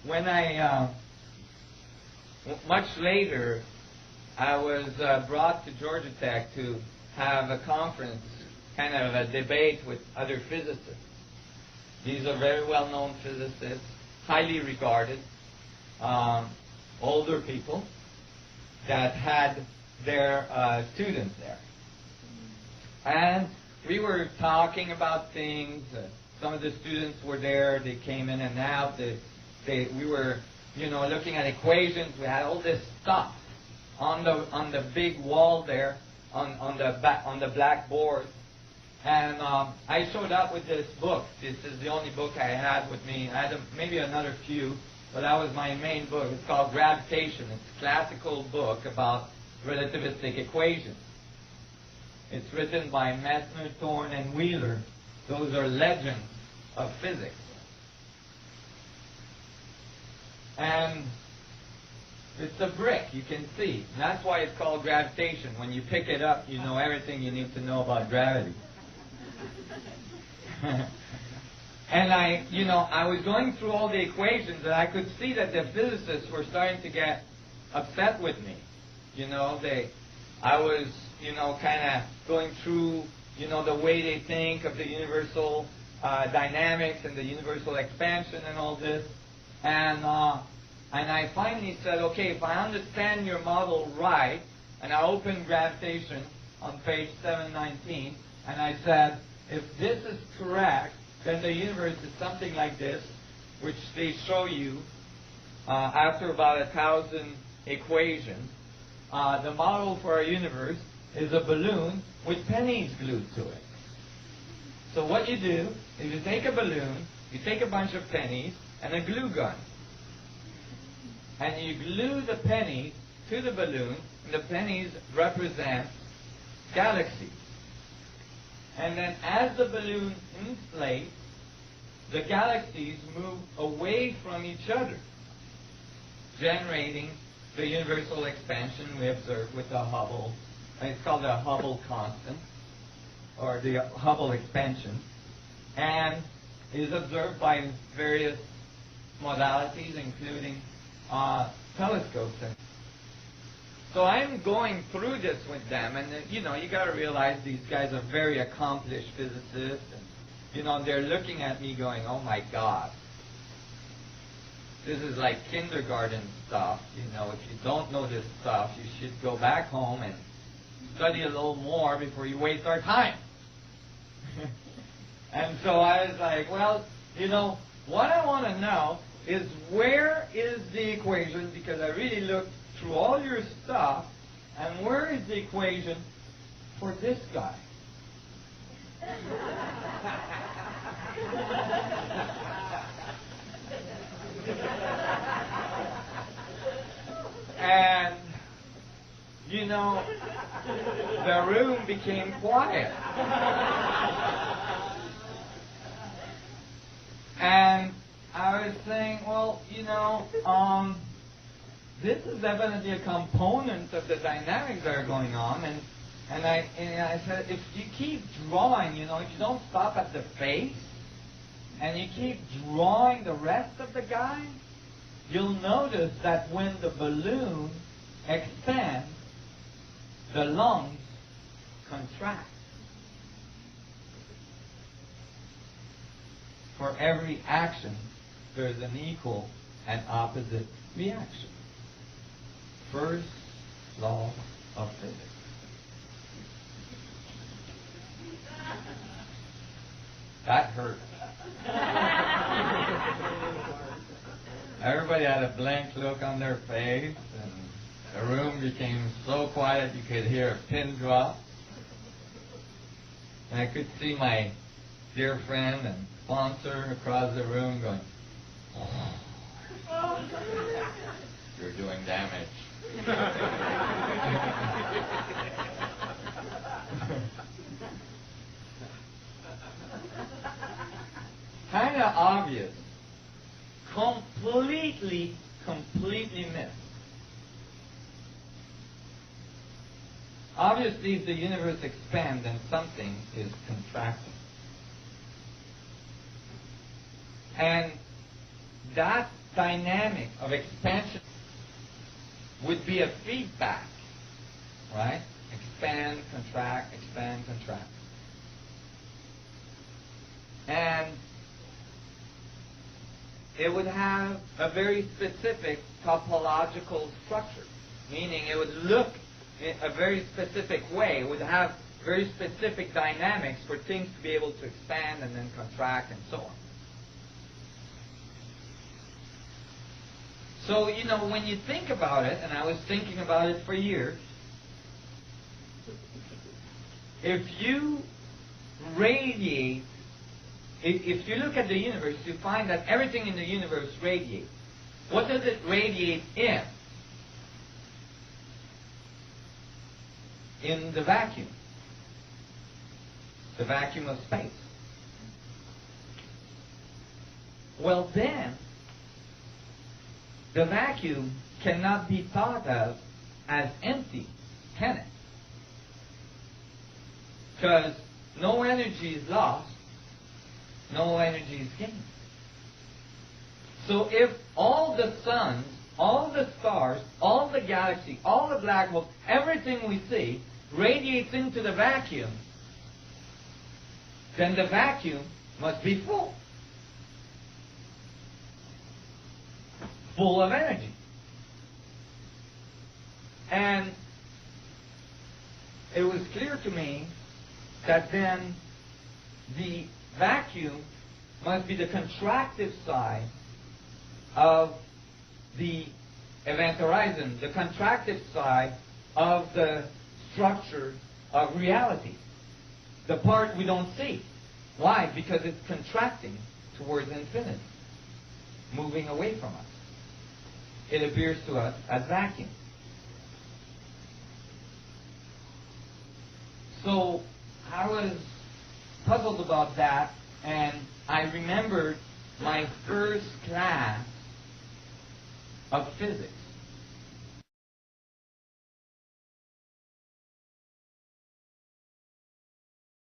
when I, much later, I was brought to Georgia Tech to have a conference, kind of a debate with other physicists. These are very well-known physicists, highly regarded, older people that had their students there. And we were talking about things. Some of the students were there. They came in and out. We were, looking at equations. We had all this stuff on the big wall there, on the blackboard. And I showed up with this book. This is the only book I had with me. I had maybe another few, but that was my main book. It's called Gravitation. It's a classical book about relativistic equations. It's written by Messner, Thorne, and Wheeler. Those are legends of physics. And it's a brick, you can see. And that's why it's called gravitation. When you pick it up, you know everything you need to know about gravity. And I was going through all the equations, and I could see that the physicists were starting to get upset with me. I was, kind of going through, the way they think of the universal dynamics and the universal expansion and all this. And I finally said, okay, if I understand your model right, and I opened gravitation on page 719, and I said, if this is correct, then the universe is something like this, which they show you after about 1,000 equations. The model for our universe is a balloon with pennies glued to it. So what you do is you take a balloon, you take a bunch of pennies, and a glue gun. And you glue the pennies to the balloon, and the pennies represent galaxies. And then as the balloon inflates, the galaxies move away from each other, generating the universal expansion we observe with the Hubble. It's called the Hubble constant, or the Hubble expansion, and is observed by various modalities, including telescopes. So I'm going through this with them, and you got to realize these guys are very accomplished physicists, and they're looking at me going, oh my God, this is like kindergarten stuff. If you don't know this stuff, you should go back home and study a little more before you waste our time. And so I was like, well, what I want to know is where is the equation, because I really looked through all your stuff, and where is the equation for this guy? And, the room became quiet. And I was saying, well, this is definitely a component of the dynamics that are going on, and I said, if you keep drawing, if you don't stop at the face, and you keep drawing the rest of the guy, you'll notice that when the balloon expands, the lungs contract. For every action, there's an equal and opposite reaction. First law of physics. That hurt. Everybody had a blank look on their face, and the room became so quiet you could hear a pin drop. And I could see my dear friend and sponsor across the room going, oh, you're doing damage. Kind of obvious. Completely missed. Obviously, if the universe expands, then something is contracting. And that dynamic of expansion would be a feedback, right? Expand, contract, expand, contract. And it would have a very specific topological structure, meaning it would look in a very specific way. It would have very specific dynamics for things to be able to expand and then contract and so on. So, you know, when you think about it, and I was thinking about it for years, if you radiate, if you look at the universe, you find that everything in the universe radiates. What does it radiate in? In the vacuum. The vacuum of space. Well then, the vacuum cannot be thought of as empty, can it? Because no energy is lost, no energy is gained. So if all the suns, all the stars, all the galaxies, all the black holes, everything we see radiates into the vacuum, then the vacuum must be full. Full of energy. And it was clear to me that then the vacuum must be the contractive side of the event horizon, the contractive side of the structure of reality, the part we don't see. Why? Because it's contracting towards infinity, moving away from us. It appears to us as vacuum. So I was puzzled about that, and I remembered my first class of physics.